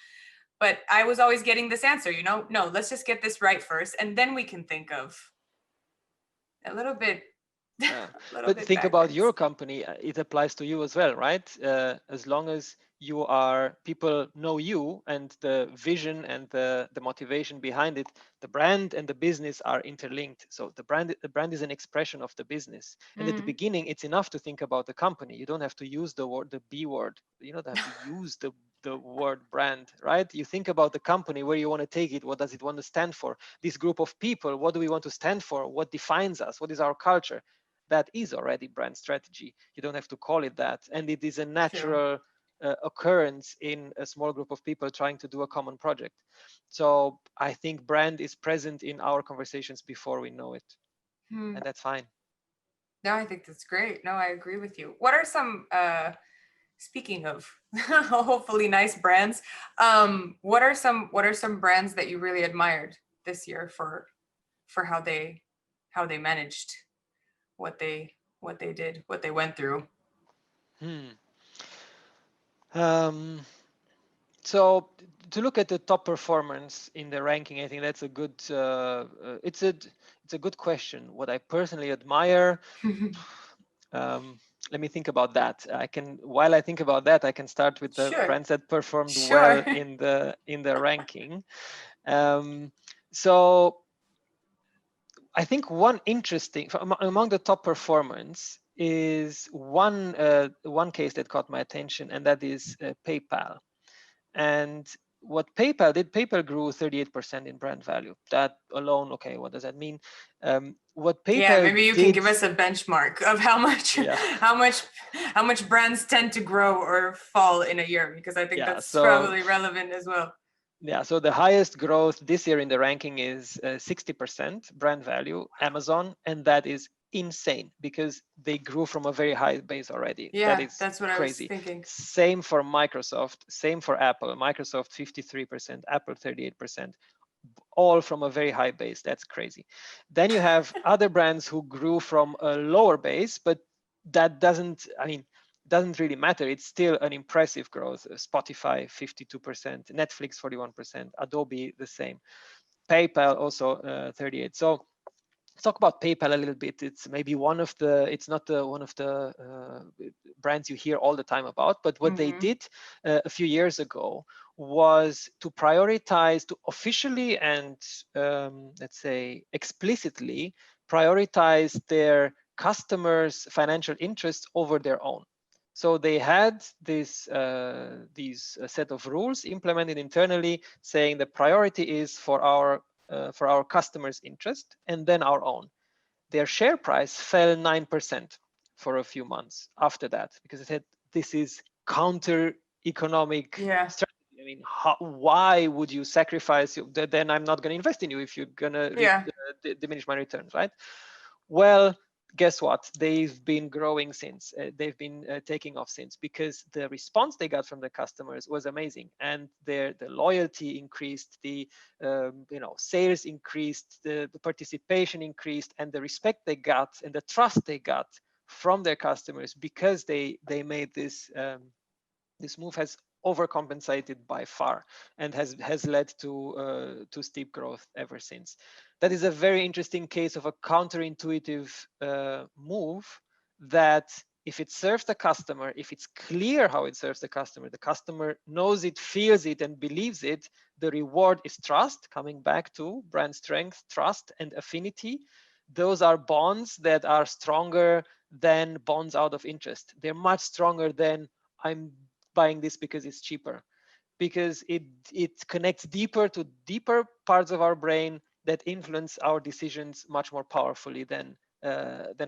But I was always getting this answer, no, let's just get this right first, and then we can think of a little bit. But think about your company. It applies to you as well, right? As long as people know you, and the vision and the motivation behind it, the brand and the business are interlinked. So the brand is an expression of the business. And at the beginning, it's enough to think about the company. You don't have to use the B word. You don't have to use the word brand, right? You think about the company, where you want to take it, what does it want to stand for? This group of people, what do we want to stand for? What defines us? What is our culture? That is already brand strategy. You don't have to call it that. And it is a natural occurrence in a small group of people trying to do a common project. So I think brand is present in our conversations before we know it. And that's fine. No, I think that's great. No, I agree with you. What are some, speaking of hopefully nice brands, what are some brands that you really admired this year for for how they managed what they did, what they went through. So to look at the top performance in the ranking, I think that's a good. It's a good question. What I personally admire. Let me think about that. While I think about that, I can start with the Sure. brands that performed Sure. well in the ranking. So I think one interesting among the top performance is one case that caught my attention, and that is PayPal. And what PayPal grew 38% in brand value. That alone, okay, what does that mean? What PayPal maybe you can give us a benchmark of how much how much brands tend to grow or fall in a year, because I think that's probably relevant as well. Yeah, so the highest growth this year in the ranking is 60% brand value, Amazon, and that is insane because they grew from a very high base already. Yeah, that is that's what crazy. I was thinking. Same for Microsoft, same for Apple. Microsoft 53%, Apple 38%, all from a very high base. That's crazy. Then you have other brands who grew from a lower base, but that doesn't really matter. It's still an impressive growth. Spotify 52%, Netflix 41%, Adobe the same, PayPal also 38. So let's talk about PayPal a little bit. It's maybe it's not one of the brands you hear all the time about, but what they did a few years ago was to prioritize, to officially and let's say explicitly prioritize their customers' financial interests over their own. So they had these set of rules implemented internally, saying the priority is for our customers' interest and then our own. Their share price fell 9% for a few months after that because it said this is counter-economic strategy. I mean, why would you sacrifice? Then I'm not going to invest in you if you're going to diminish my returns, right? Well, guess what? They've been growing since. They've been taking off since because the response they got from the customers was amazing, and the loyalty increased, the sales increased, the participation increased, and the respect they got and the trust they got from their customers because they made this move has overcompensated by far and has led to steep growth ever since. That is a very interesting case of a counterintuitive move that if it serves the customer, if it's clear how it serves the customer knows it, feels it, and believes it, the reward is trust, coming back to brand strength, trust, and affinity. Those are bonds that are stronger than bonds out of interest. They're much stronger than I'm buying this because it's cheaper, because it connects deeper to deeper parts of our brain that influence our decisions much more powerfully than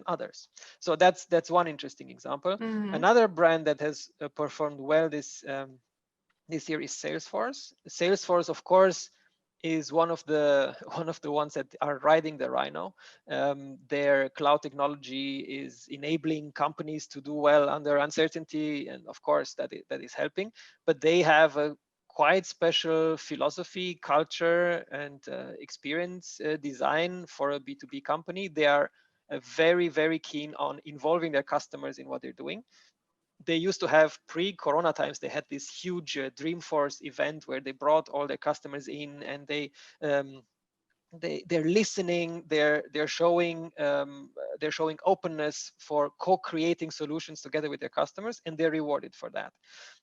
others. So that's one interesting example. Another brand that has performed well this year is Salesforce. Salesforce, of course, is one of the ones that are riding the Rhino. Their cloud technology is enabling companies to do well under uncertainty, and of course that is helping. But they have a quite special philosophy, culture, and experience design for a B2B company. They are very, very keen on involving their customers in what they're doing. They used to have pre-corona times, they had this huge Dreamforce event where they brought all their customers in, and they're listening, they're showing openness for co-creating solutions together with their customers, and they're rewarded for that.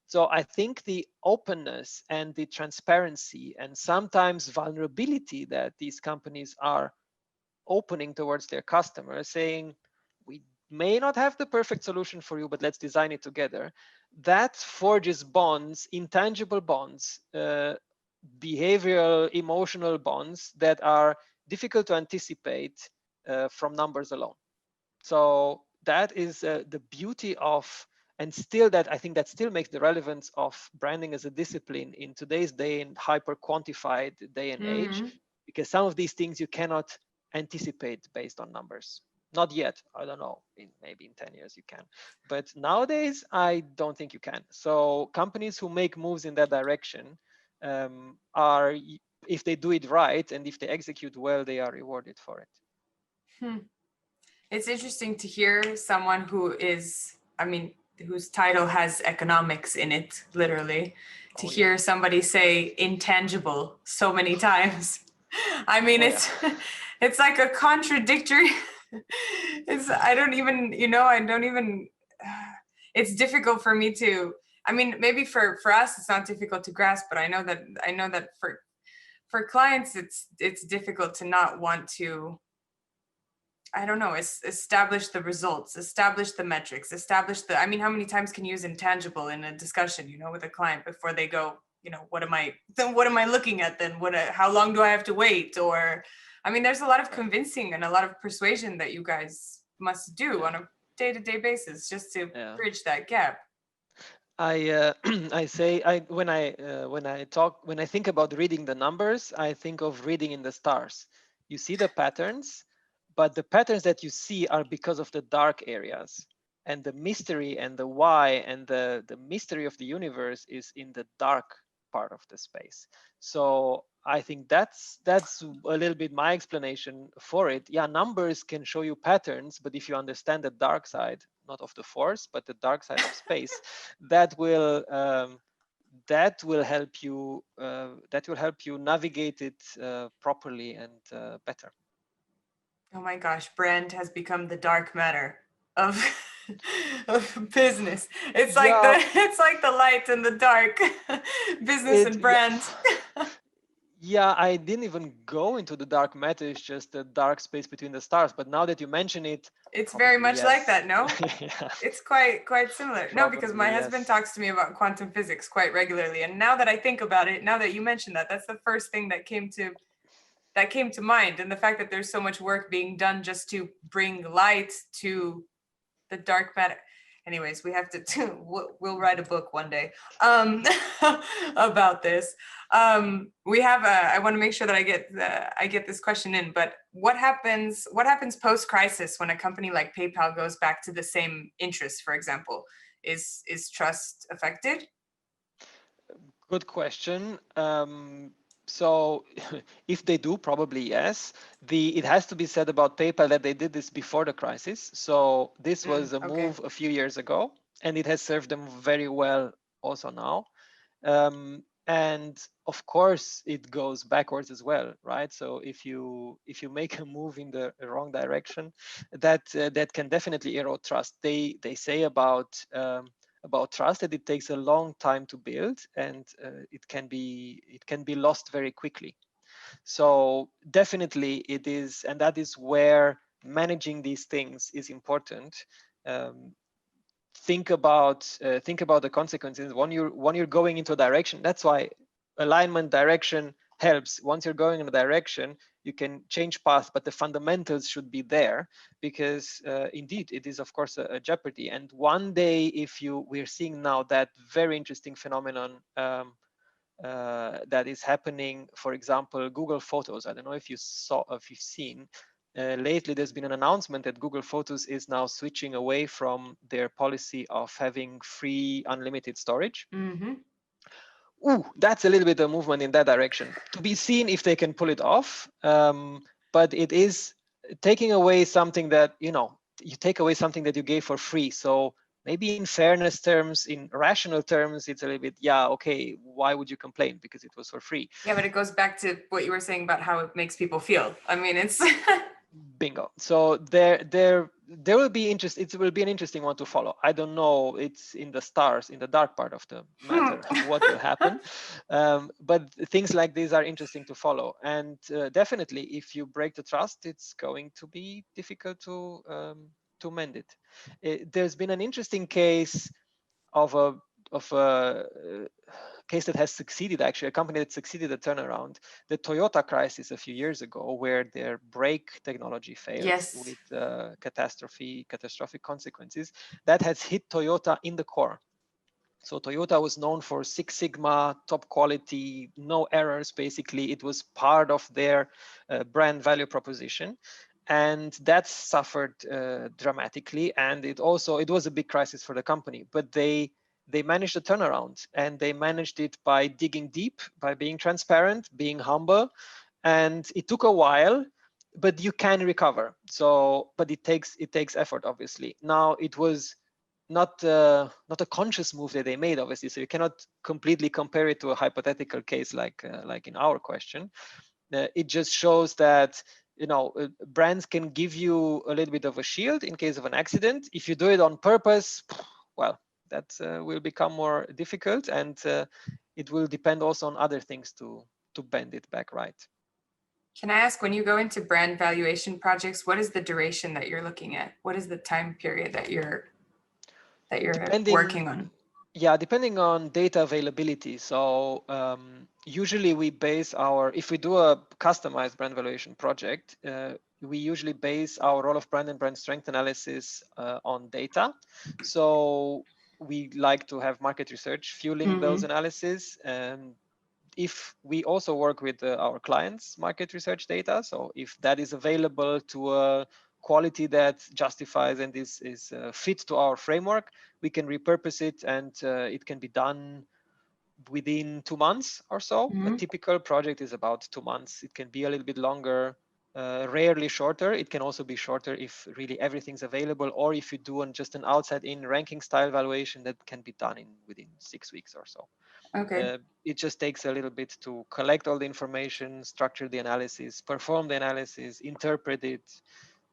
So I think the openness and the transparency and sometimes vulnerability that these companies are opening towards their customers, saying, we may not have the perfect solution for you, but let's design it together. That forges bonds, intangible bonds, behavioral, emotional bonds that are difficult to anticipate from numbers alone. So that is the beauty of, and still that I think that still makes the relevance of branding as a discipline in today's day and hyper quantified day and age, because some of these things you cannot anticipate based on numbers. Not yet. I don't know. Maybe in 10 years you can. But nowadays, I don't think you can. So companies who make moves in that direction are if they do it right and if they execute well, they are rewarded for it. It's interesting to hear someone who is, I mean, whose title has economics in it, literally, to hear somebody say intangible so many times. I mean, it's like a contradictory. I don't even, it's difficult for me to, I mean, maybe for us, it's not difficult to grasp, but I know that for clients, it's difficult to not want to, I don't know, establish the results, establish the metrics, I mean, how many times can you use intangible in a discussion, with a client before they go, what am I looking at then? How long do I have to wait? Or, I mean, there's a lot of convincing and a lot of persuasion that you guys must do on a day-to-day basis just to bridge that gap. When I think about reading the numbers, I think of reading in the stars. You see the patterns, but the patterns that you see are because of the dark areas, and the mystery and the why and the mystery of the universe is in the dark part of the space. So I think that's a little bit my explanation for it. Yeah, numbers can show you patterns, but if you understand the dark side, not of the force, but the dark side of space, that will help you navigate it properly and better. Oh my gosh, brand has become the dark matter of of business. It's like the light and the dark, business and brand. Yeah, I didn't even go into the dark matter. It's just the dark space between the stars. But now that you mention it, it's very much like that, no? Yeah. It's quite similar. No, because my husband talks to me about quantum physics quite regularly. And now that I think about it, now that you mentioned that, that's the first thing that came to mind. And the fact that there's so much work being done just to bring light to the dark matter. Anyways, we have to we'll write a book one day about this. We have I want to make sure that I get this question in, but what happens post crisis when a company like PayPal goes back to the same interest, for example? Is trust affected? Good question. So if they do, probably yes. It has to be said about PayPal that they did this before the crisis. So this was a move a few years ago, and it has served them very well also now. And of course, it goes backwards as well, right? So if you make a move in the wrong direction, that can definitely erode trust. They say about trust that it takes a long time to build, and it can be lost very quickly. So definitely it is, and that is where managing these things is important. Think about the consequences when you're going into a direction. That's why alignment direction helps. Once you're going in a direction, you can change path, but the fundamentals should be there, because indeed it is of course a jeopardy. And one day, we're seeing now that very interesting phenomenon that is happening. For example, Google Photos. I don't know if you've seen. Lately, there's been an announcement that Google Photos is now switching away from their policy of having free unlimited storage. Mm-hmm. Ooh, that's a little bit of movement in that direction. To be seen if they can pull it off. But it is taking away something that, you take away something that you gave for free. So maybe in fairness terms, in rational terms, it's a little bit, okay, why would you complain? Because it was for free. Yeah, but it goes back to what you were saying about how it makes people feel. I mean, it's bingo. So there will be interest. It will be an interesting one to follow. I don't know. It's in the stars, in the dark part of the matter, what will happen. But things like these are interesting to follow. And definitely, if you break the trust, it's going to be difficult to mend it. There's been an interesting case of a case that has succeeded, actually, a company that succeeded a turnaround. The Toyota crisis a few years ago, where their brake technology failed with catastrophic consequences, that has hit Toyota in the core. So Toyota was known for Six Sigma, top quality, no errors, basically. It was part of their brand value proposition. And that suffered dramatically. And it was a big crisis for the company. But they they managed a turnaround, and they managed it by digging deep, by being transparent, being humble, and it took a while, but you can recover. So, but it takes effort, obviously. Now, it was not a conscious move that they made, obviously, so you cannot completely compare it to a hypothetical case like in our question. It just shows that, you know, brands can give you a little bit of a shield in case of an accident. If you do it on purpose, well, that will become more difficult, and it will depend also on other things to bend it back right. Can I ask, when you go into brand valuation projects, what is the duration that you're looking at? What is the time period that you're working on? Yeah, depending on data availability. So usually we base if we do a customized brand valuation project, we usually base our role of brand and brand strength analysis on data. So we like to have market research fueling those analyses. And if we also work with our clients' market research data, so if that is available to a quality that justifies and is fit to our framework, we can repurpose it, and it can be done within 2 months or so. A typical project is about 2 months. It can be a little bit longer, rarely shorter. It can also be shorter if really everything's available, or if you do just an outside-in ranking style valuation, that can be done within 6 weeks or so. Okay. It just takes a little bit to collect all the information, structure the analysis, perform the analysis, interpret it,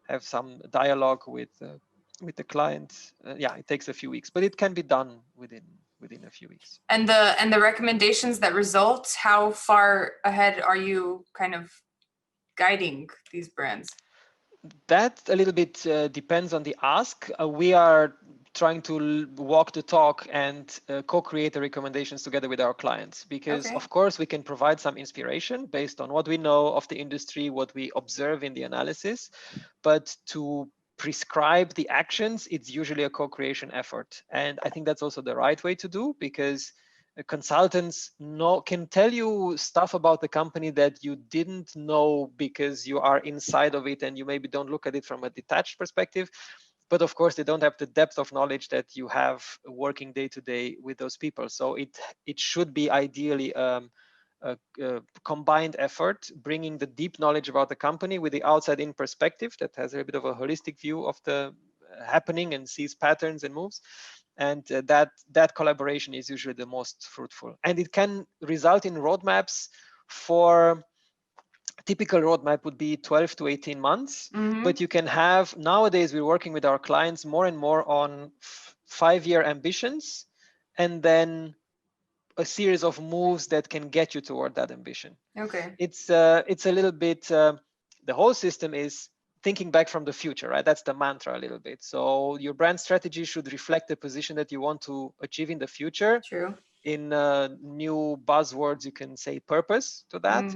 have some dialogue with the client. Yeah, it takes a few weeks, but it can be done within a few weeks. And the recommendations that result, how far ahead are you kind of guiding these brands? That a little bit depends on the ask. We are trying to walk the talk and co-create the recommendations together with our clients, because of course we can provide some inspiration based on what we know of the industry, what we observe in the analysis, but to prescribe the actions, it's usually a co-creation effort. And I think that's also the right way to do, because consultants can tell you stuff about the company that you didn't know because you are inside of it and you maybe don't look at it from a detached perspective. But of course, they don't have the depth of knowledge that you have working day to day with those people. So it should be ideally a combined effort, bringing the deep knowledge about the company with the outside-in perspective that has a bit of a holistic view of the happening and sees patterns and moves. And that collaboration is usually the most fruitful. And it can result in roadmaps. For typical roadmap would be 12 to 18 months, but you can have, nowadays we're working with our clients more and more on 5-year ambitions, and then a series of moves that can get you toward that ambition. Okay. It's a little bit, the whole system is thinking back from the future, right? That's the mantra a little bit. So your brand strategy should reflect the position that you want to achieve in the future. True. In new buzzwords, you can say purpose to that.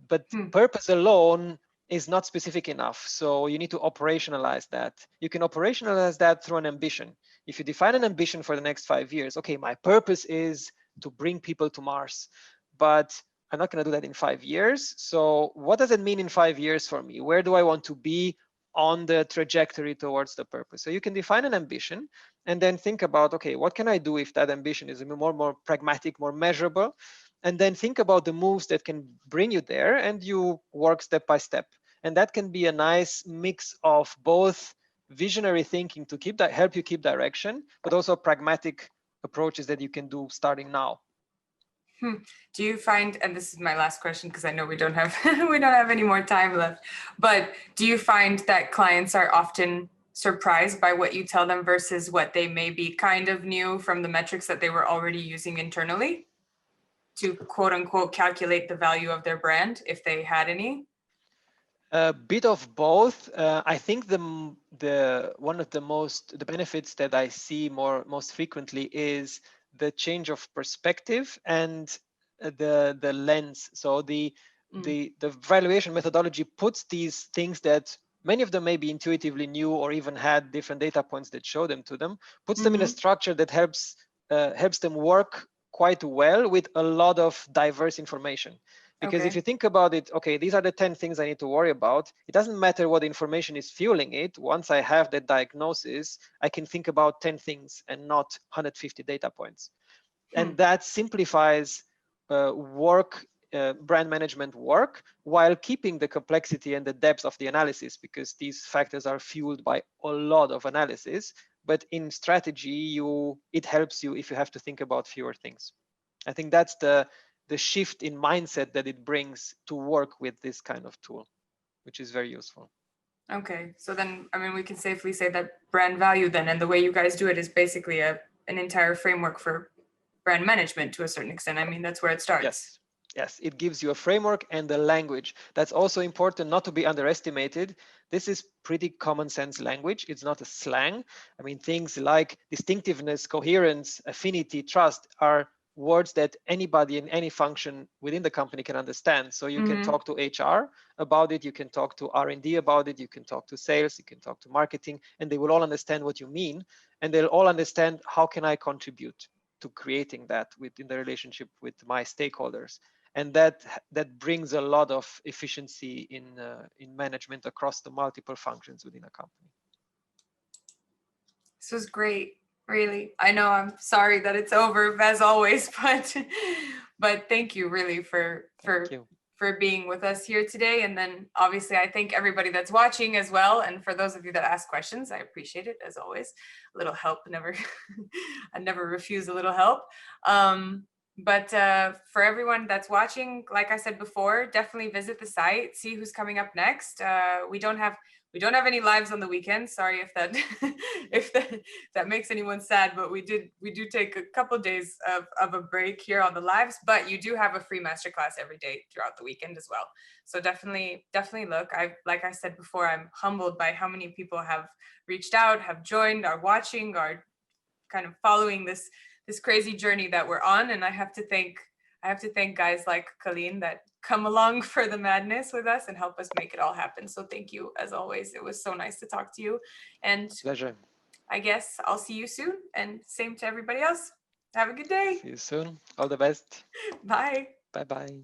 But purpose alone is not specific enough. So you need to operationalize that. You can operationalize that through an ambition. If you define an ambition for the next 5 years, okay, my purpose is to bring people to Mars, but I'm not going to do that in 5 years. So what does it mean in 5 years for me? Where do I want to be on the trajectory towards the purpose? So you can define an ambition and then think about, okay, what can I do if that ambition is more pragmatic, more measurable? And then think about the moves that can bring you there, and you work step by step. And that can be a nice mix of both visionary thinking to help you keep direction, but also pragmatic approaches that you can do starting now. Do you find, and this is my last question because I know we don't have we don't have any more time left, but do you find that clients are often surprised by what you tell them versus what they maybe kind of knew from the metrics that they were already using internally to quote unquote calculate the value of their brand, if they had any? A bit of both. I think one of the benefits that I see most frequently is the change of perspective and the lens. So the valuation methodology puts these things that many of them maybe intuitively knew or even had different data points that show them to them, puts them in a structure that helps them work quite well with a lot of diverse information. Because if Okay. you think about it, okay, these are the 10 things I need to worry about. It doesn't matter what information is fueling it. Once I have that diagnosis, I can think about 10 things and not 150 data points. And that simplifies brand management work, while keeping the complexity and the depth of the analysis, because these factors are fueled by a lot of analysis. But in strategy, it helps you if you have to think about fewer things. I think that's the shift in mindset that it brings to work with this kind of tool, which is very useful. Okay, so then, I mean, we can safely say that brand value then, and the way you guys do it is basically an entire framework for brand management to a certain extent. I mean, that's where it starts. Yes, it gives you a framework and a language. That's also important, not to be underestimated. This is pretty common sense language. It's not a slang. I mean, things like distinctiveness, coherence, affinity, trust are words that anybody in any function within the company can understand. So you can talk to HR about it, you can talk to R&D about it, you can talk to sales, you can talk to marketing, and they will all understand what you mean, and they'll all understand how can I contribute to creating that within the relationship with my stakeholders. And that brings a lot of efficiency in management across the multiple functions within a company. This was great, really. I know I'm sorry that it's over as always, but thank you really for being with us here today. And then obviously I thank everybody that's watching as well. And for those of you that ask questions, I appreciate it as always. A little help never I never refuse a little help. But for everyone that's watching, like I said before, definitely visit the site, see who's coming up next. We don't have any lives on the weekend. Sorry if that that makes anyone sad, but we do take a couple of days of a break here on the lives, but you do have a free masterclass every day throughout the weekend as well. So definitely look. Like I said before, I'm humbled by how many people have reached out, have joined, are watching, are kind of following this crazy journey that we're on. And I have to thank guys like Calin that come along for the madness with us and help us make it all happen. So thank you as always. It was so nice to talk to you. And pleasure. I guess I'll see you soon, and same to everybody else. Have a good day. See you soon. All the best. Bye. Bye-bye.